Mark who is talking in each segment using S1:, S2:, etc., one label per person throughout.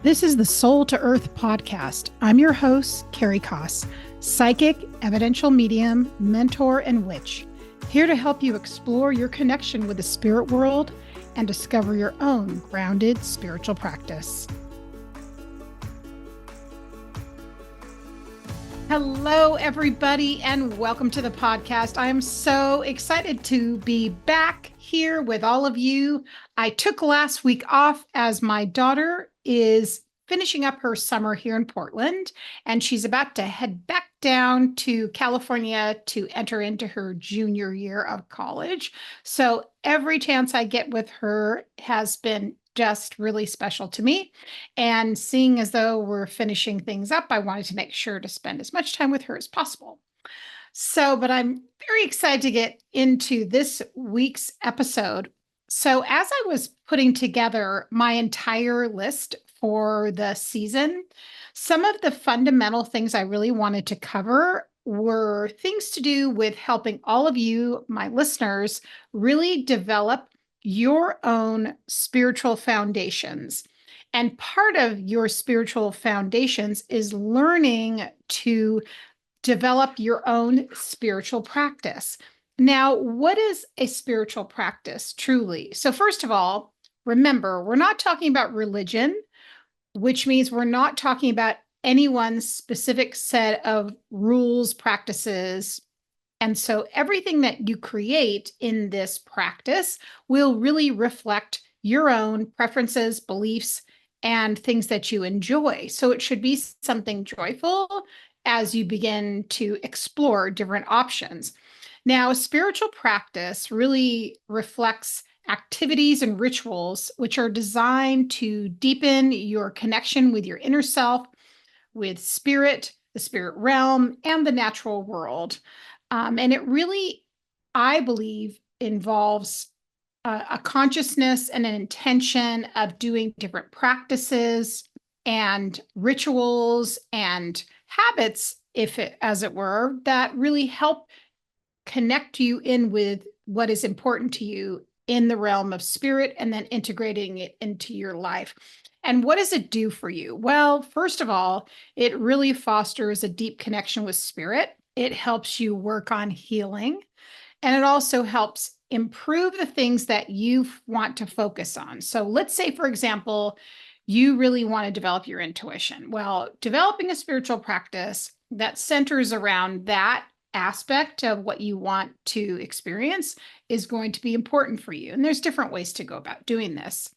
S1: This is the Soul to Earth podcast. I'm your host, Carrie Koss, psychic, evidential medium, mentor, and witch, here to help you explore your connection with the spirit world and discover your own grounded spiritual practice. Hello, everybody, and welcome to the podcast. I am so excited to be back here with all of you. I took last week off as my daughter is finishing up her summer here in Portland, and she's about to head back down to California to enter into her junior year of college. So every chance I get with her has been just really special to me. And seeing as though we're finishing things up, I wanted to make sure to spend as much time with her as possible. But I'm very excited to get into this week's episode. So as I was putting together my entire list for the season, some of the fundamental things I really wanted to cover were things to do with helping all of you, my listeners, really develop your own spiritual foundations. And part of your spiritual foundations is learning to develop your own spiritual practice. Now, what is a spiritual practice truly? So first of all, remember, we're not talking about religion, which means we're not talking about anyone's specific set of rules, practices. And so everything that you create in this practice will really reflect your own preferences, beliefs, and things that you enjoy. So it should be something joyful as you begin to explore different options. Now, spiritual practice really reflects activities and rituals which are designed to deepen your connection with your inner self, with spirit, the spirit realm, and the natural world. And it really, I believe, involves a consciousness and an intention of doing different practices and rituals and habits, as it were, that really help connect you in with what is important to you in the realm of spirit and then integrating it into your life. And what does it do for you? Well, first of all, it really fosters a deep connection with spirit. It helps you work on healing, and it also helps improve the things that you want to focus on. So let's say, for example, you really want to develop your intuition. Well, developing a spiritual practice that centers around that aspect of what you want to experience is going to be important for you. And there's different ways to go about doing this.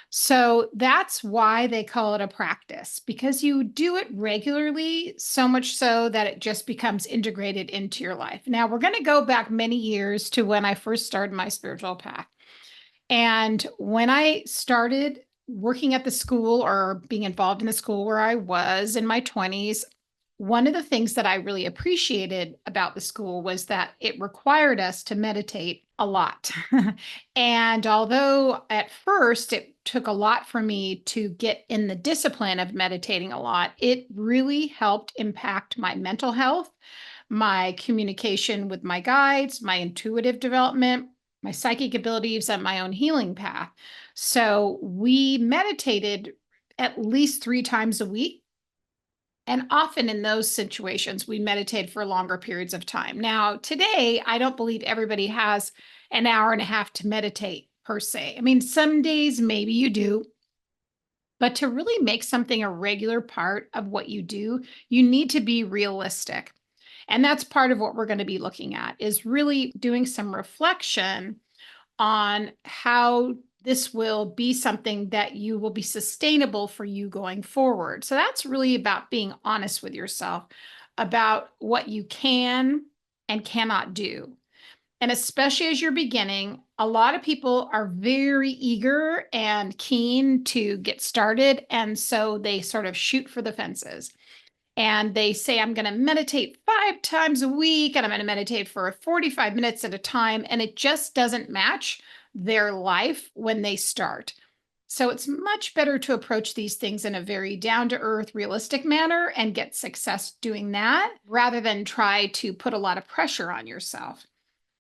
S1: So that's why they call it a practice, because you do it regularly, so much so that it just becomes integrated into your life. Now, we're going to go back many years to when I first started my spiritual path. And when I started working at the school or being involved in the school where I was in my 20s, one of the things that I really appreciated about the school was that it required us to meditate a lot. And although at first it took a lot for me to get in the discipline of meditating a lot, it really helped impact my mental health, my communication with my guides, my intuitive development, my psychic abilities, and my own healing path. So we meditated at least 3 times a week. And often in those situations, we meditate for longer periods of time. Now, today, I don't believe everybody has an hour and a half to meditate per se. I mean, some days maybe you do, but to really make something a regular part of what you do, you need to be realistic. And that's part of what we're going to be looking at, is really doing some reflection on how this will be something that you will be sustainable for you going forward. So that's really about being honest with yourself about what you can and cannot do. And especially as you're beginning, a lot of people are very eager and keen to get started. And so they sort of shoot for the fences. And they say, I'm going to meditate 5 times a week, and I'm going to meditate for 45 minutes at a time. And it just doesn't match their life when they start. So it's much better to approach these things in a very down-to-earth, realistic manner and get success doing that, rather than try to put a lot of pressure on yourself.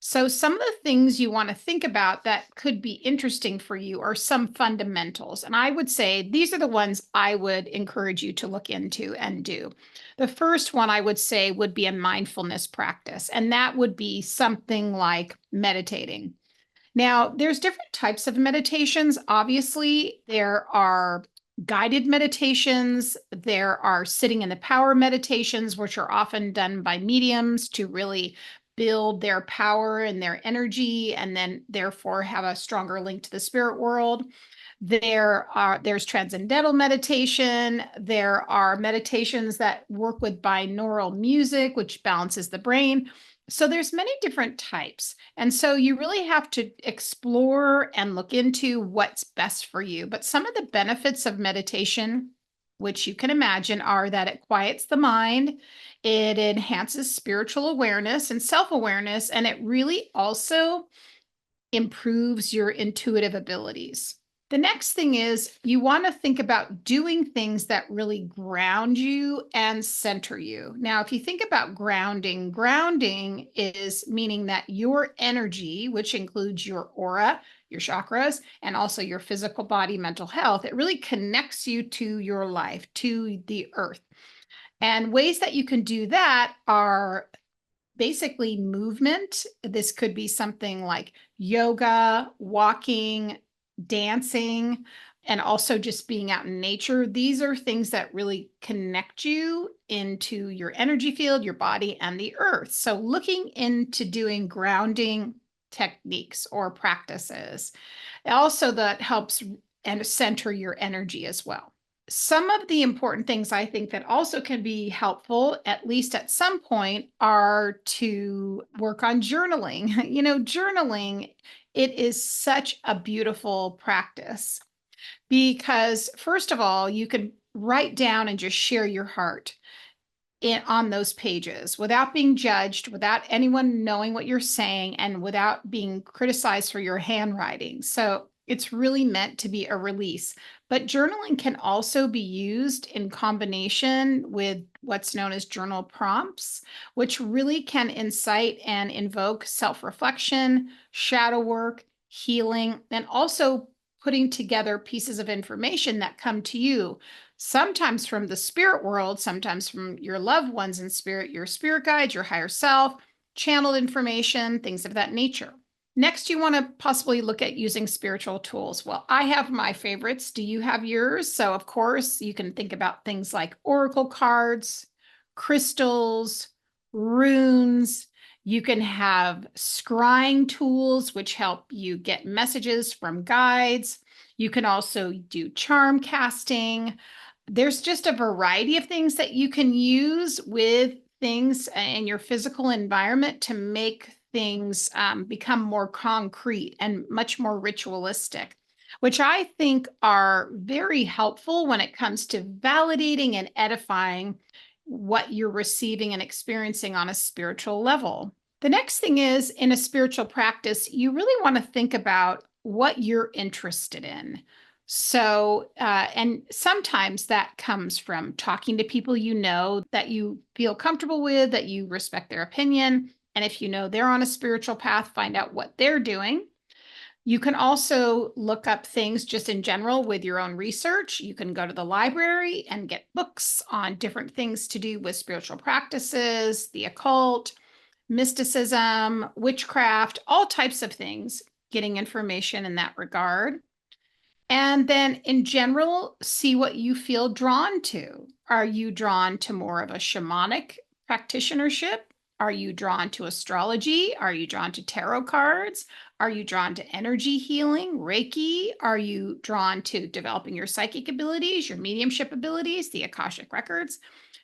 S1: So some of the things you want to think about that could be interesting for you are some fundamentals. And I would say these are the ones I would encourage you to look into and do. The first one I would say would be a mindfulness practice, and that would be something like meditating. Now, there's different types of meditations. Obviously, there are guided meditations, there are sitting in the power meditations, which are often done by mediums to really build their power and their energy, and then therefore have a stronger link to the spirit world. There's transcendental meditation. There are meditations that work with binaural music, which balances the brain. So there's many different types. And so you really have to explore and look into what's best for you. But some of the benefits of meditation, which you can imagine, are that it quiets the mind, it enhances spiritual awareness and self-awareness, and it really also improves your intuitive abilities. The next thing is you want to think about doing things that really ground you and center you. Now, if you think about grounding, grounding is meaning that your energy, which includes your aura, your chakras, and also your physical body, mental health, it really connects you to your life, to the earth. And ways that you can do that are basically movement. This could be something like yoga, walking, dancing, and also just being out in nature. These are things that really connect you into your energy field, your body, and the earth. So looking into doing grounding techniques or practices. Also, that helps and center your energy as well. Some of the important things I think that also can be helpful, at least at some point, are to work on journaling. Journaling, it is such a beautiful practice because, first of all, you can write down and just share your heart on those pages without being judged, without anyone knowing what you're saying, and without being criticized for your handwriting. So it's really meant to be a release. But journaling can also be used in combination with what's known as journal prompts, which really can incite and invoke self-reflection, shadow work, healing, and also putting together pieces of information that come to you, sometimes from the spirit world, sometimes from your loved ones in spirit, your spirit guides, your higher self, channeled information, things of that nature. Next, you want to possibly look at using spiritual tools. Well, I have my favorites. Do you have yours? So, of course, you can think about things like oracle cards, crystals, runes. You can have scrying tools, which help you get messages from guides. You can also do charm casting. There's just a variety of things that you can use with things in your physical environment to make things become more concrete and much more ritualistic, which I think are very helpful when it comes to validating and edifying what you're receiving and experiencing on a spiritual level. The next thing is, in a spiritual practice, you really want to think about what you're interested in. So, and sometimes that comes from talking to people you know that you feel comfortable with, that you respect their opinion. And if you know they're on a spiritual path, find out what they're doing. You can also look up things just in general with your own research. You can go to the library and get books on different things to do with spiritual practices, the occult, mysticism, witchcraft, all types of things, getting information in that regard. And then in general, see what you feel drawn to. Are you drawn to more of a shamanic practitionership? Are you drawn to astrology? Are you drawn to tarot cards? Are you drawn to energy healing, Reiki? Are you drawn to developing your psychic abilities, your mediumship abilities, the Akashic records?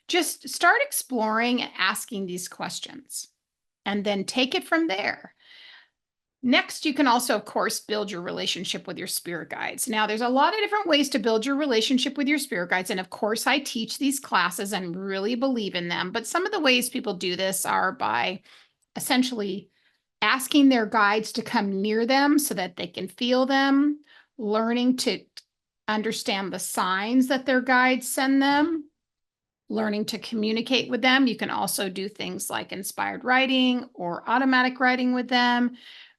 S1: Just start exploring and asking these questions and then take it from there. Next, you can also, of course, build your relationship with your spirit guides. Now, there's a lot of different ways to build your relationship with your spirit guides. And of course, I teach these classes and really believe in them. But some of the ways people do this are by essentially asking their guides to come near them so that they can feel them, learning to understand the signs that their guides send them, learning to communicate with them. You can also do things like inspired writing or automatic writing with them,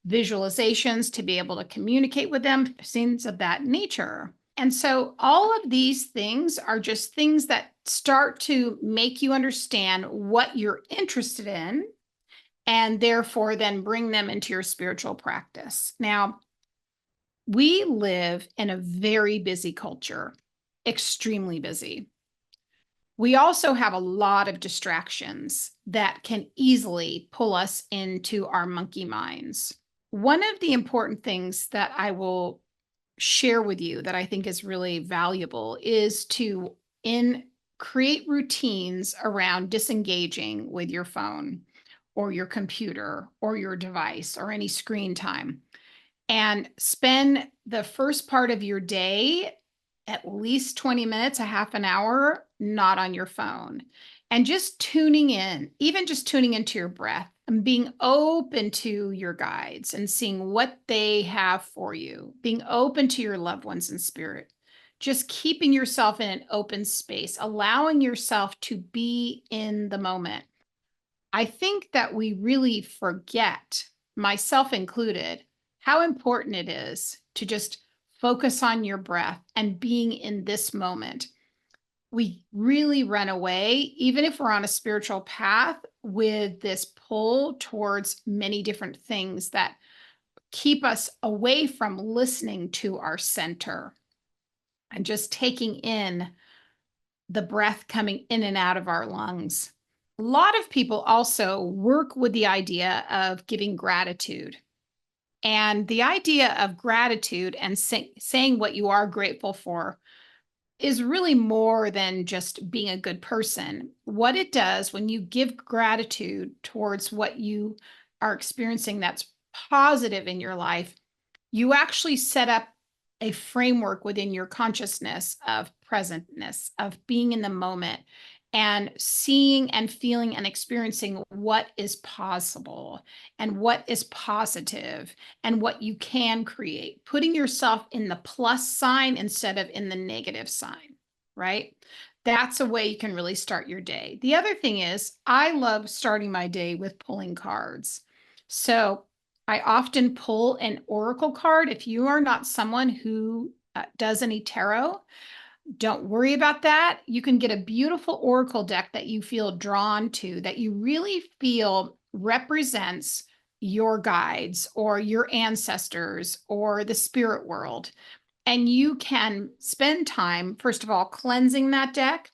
S1: visualizations to be able to communicate with them, things of that nature. And so all of these things are just things that start to make you understand what you're interested in and therefore then bring them into your spiritual practice. Now, we live in a very busy culture, extremely busy. We also have a lot of distractions that can easily pull us into our monkey minds. One of the important things that I will share with you that I think is really valuable is to create routines around disengaging with your phone or your computer or your device or any screen time, and spend the first part of your day at least 20 minutes, a half an hour, not on your phone, and just tuning in, even just tuning into your breath and being open to your guides and seeing what they have for you, being open to your loved ones in spirit, just keeping yourself in an open space, allowing yourself to be in the moment. I think that we really forget, myself included, how important it is to just focus on your breath and being in this moment. We really run away, even if we're on a spiritual path, with this pull towards many different things that keep us away from listening to our center and just taking in the breath coming in and out of our lungs. A lot of people also work with the idea of giving gratitude. And the idea of gratitude and saying what you are grateful for is really more than just being a good person. What it does when you give gratitude towards what you are experiencing that's positive in your life, you actually set up a framework within your consciousness of presentness, of being in the moment and seeing and feeling and experiencing what is possible and what is positive and what you can create, putting yourself in the plus sign instead of in the negative sign, right? That's a way you can really start your day. The other thing is, I love starting my day with pulling cards. So I often pull an oracle card. If you are not someone who does any tarot, don't worry about that. You can get a beautiful oracle deck that you feel drawn to, that you really feel represents your guides or your ancestors or the spirit world. And you can spend time, first of all, cleansing that deck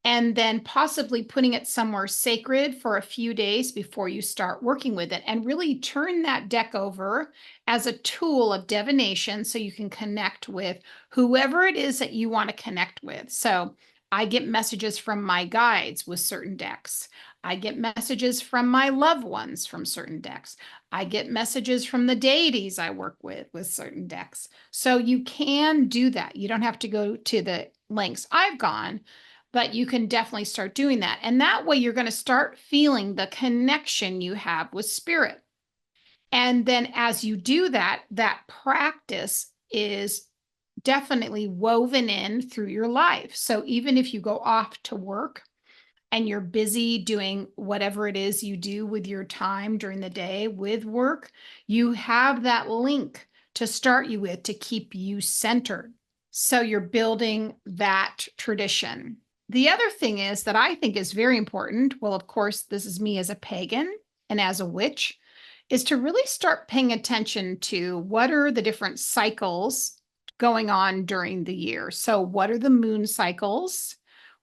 S1: and then possibly putting it somewhere sacred for a few days before you start working with it, and really turn that deck over as a tool of divination so you can connect with whoever it is that you want to connect with. So I get messages from my guides with certain decks. I get messages from my loved ones from certain decks. I get messages from the deities I work with certain decks. So you can do that. You don't have to go to the lengths I've gone, but you can definitely start doing that. And that way you're going to start feeling the connection you have with spirit. And then as you do that, that practice is definitely woven in through your life. So even if you go off to work and you're busy doing whatever it is you do with your time during the day with work, you have that link to start you with to keep you centered. So you're building that tradition. The other thing is that I think is very important. Well, of course, this is me as a pagan and as a witch, is to really start paying attention to what are the different cycles going on during the year. So what are the moon cycles?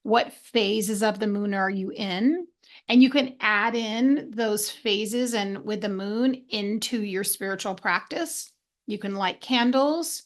S1: What phases of the moon are you in? And you can add in those phases and with the moon into your spiritual practice. You can light candles,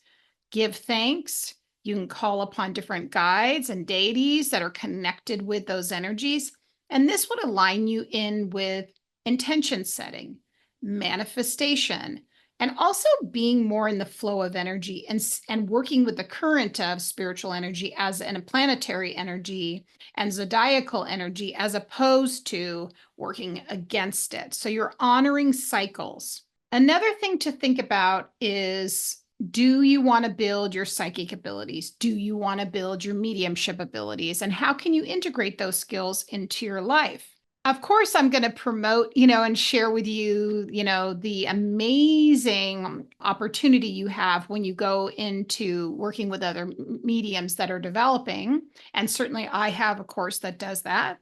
S1: give thanks. You can call upon different guides and deities that are connected with those energies. And this would align you in with intention setting, manifestation, and also being more in the flow of energy and working with the current of spiritual energy as a planetary energy and zodiacal energy, as opposed to working against it. So you're honoring cycles. Another thing to think about is Do you want to build your psychic abilities? Do you want to build your mediumship abilities? And how can you integrate those skills into your life? Of course, I'm going to promote, and share with you, the amazing opportunity you have when you go into working with other mediums that are developing. And certainly I have a course that does that.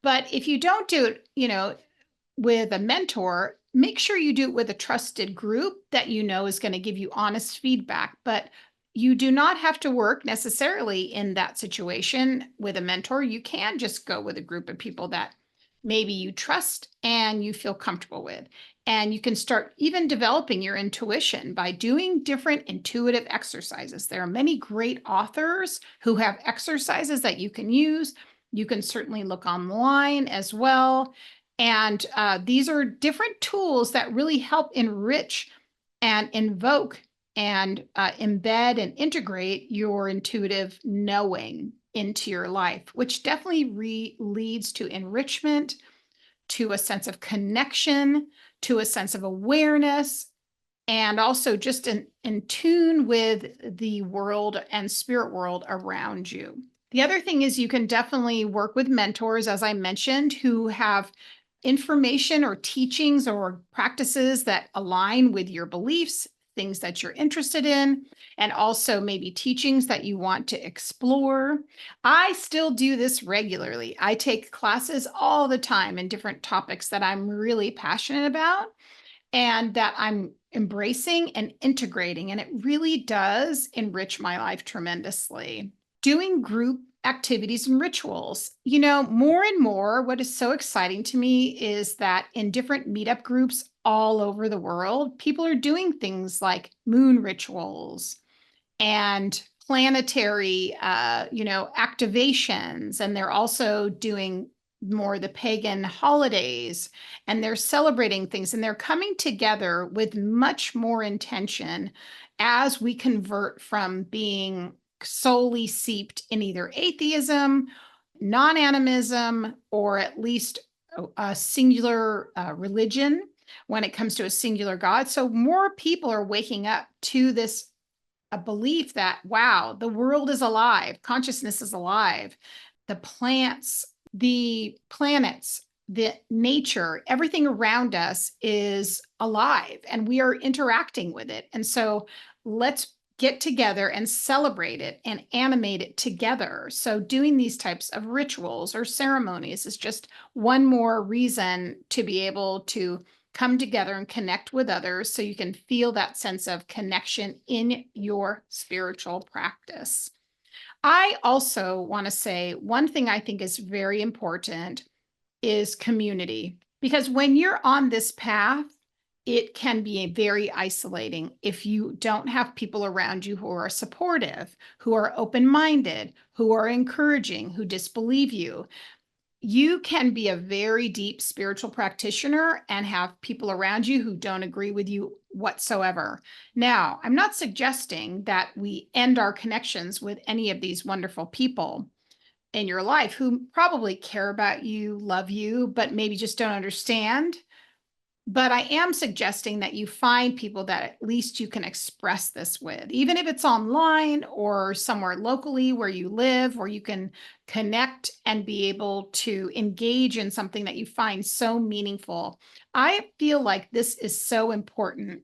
S1: But if you don't do it, with a mentor, make sure you do it with a trusted group that is going to give you honest feedback. But you do not have to work necessarily in that situation with a mentor. You can just go with a group of people that maybe you trust and you feel comfortable with. And you can start even developing your intuition by doing different intuitive exercises. There are many great authors who have exercises that you can use. You can certainly look online as well. And these are different tools that really help enrich and invoke and embed and integrate your intuitive knowing into your life, which definitely leads to enrichment, to a sense of connection, to a sense of awareness, and also just in tune with the world and spirit world around you. The other thing is you can definitely work with mentors, as I mentioned, who have information or teachings or practices that align with your beliefs, things that you're interested in, and also maybe teachings that you want to explore. I still do this regularly. I take classes all the time in different topics that I'm really passionate about and that I'm embracing and integrating. And it really does enrich my life tremendously. Doing group activities and rituals. More and more, what is so exciting to me is that in different meetup groups all over the world, people are doing things like moon rituals and planetary, activations. And they're also doing more the pagan holidays, and they're celebrating things, and they're coming together with much more intention as we convert from being solely seeped in either atheism, non-animism, or at least a singular religion when it comes to a singular God. So more people are waking up to this a belief that, wow, the world is alive, consciousness is alive, the plants, the planets, the nature, everything around us is alive and we are interacting with it. And so let's get together and celebrate it and animate it together. So doing these types of rituals or ceremonies is just one more reason to be able to come together and connect with others so you can feel that sense of connection in your spiritual practice. I also want to say one thing I think is very important is community, because when you're on this path, it can be very isolating if you don't have people around you who are supportive, who are open-minded, who are encouraging, who disbelieve you. You can be a very deep spiritual practitioner and have people around you who don't agree with you whatsoever. Now, I'm not suggesting that we end our connections with any of these wonderful people in your life who probably care about you, love you, but maybe just don't understand. But I am suggesting that you find people that at least you can express this with, even if it's online or somewhere locally where you live, where you can connect and be able to engage in something that you find so meaningful. I feel like this is so important.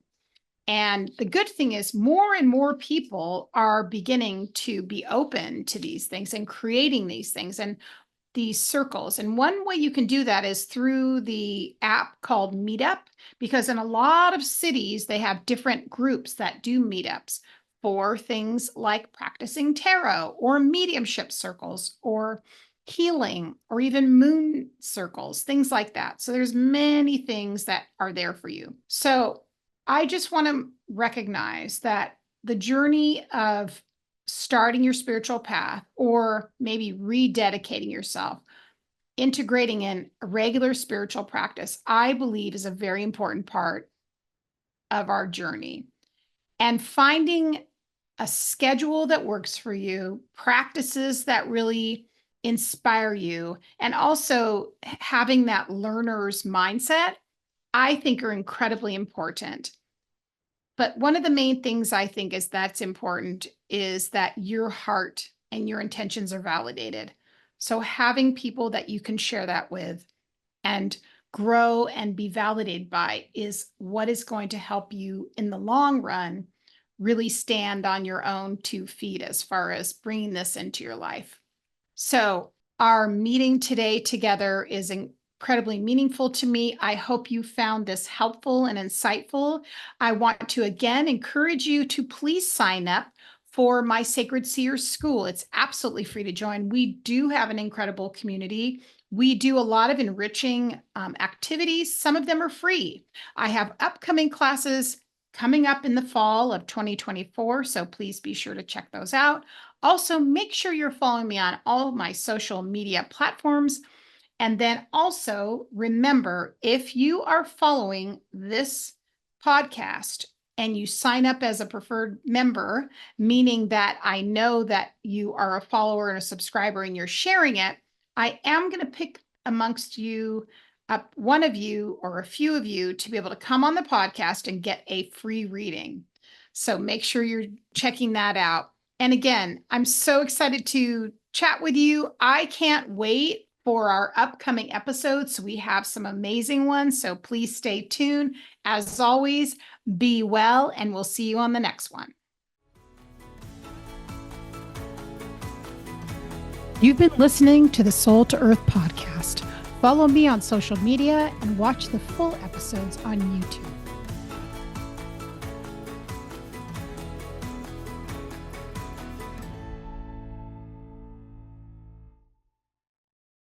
S1: And the good thing is more and more people are beginning to be open to these things and creating these things. And these circles. And one way you can do that is through the app called Meetup, because in a lot of cities, they have different groups that do meetups for things like practicing tarot or mediumship circles or healing or even moon circles, things like that. So there's many things that are there for you. So I just want to recognize that the journey of starting your spiritual path or maybe rededicating yourself, integrating in a regular spiritual practice, I believe is a very important part of our journey. And finding a schedule that works for you, practices that really inspire you, and also having that learner's mindset, I think are incredibly important. But one of the main things I think is that's important is that your heart and your intentions are validated. So having people that you can share that with and grow and be validated by is what is going to help you in the long run really stand on your own 2 feet as far as bringing this into your life. So, our meeting today together is incredibly meaningful to me. I hope you found this helpful and insightful. I want to again encourage you to please sign up for my Sacred Seers School. It's absolutely free to join. We do have an incredible community. We do a lot of enriching activities. Some of them are free. I have upcoming classes coming up in the fall of 2024, so please be sure to check those out. Also, make sure you're following me on all of my social media platforms. And then also remember, if you are following this podcast and you sign up as a preferred member, meaning that I know that you are a follower and a subscriber and you're sharing it, I am going to pick amongst you up one of you or a few of you to be able to come on the podcast and get a free reading. So make sure you're checking that out. And again, I'm so excited to chat with you. I can't wait for our upcoming episodes. We have some amazing ones, so please stay tuned. As always, be well, and we'll see you on the next one. You've been listening to the Soul to Earth podcast. Follow me on social media and watch the full episodes on YouTube.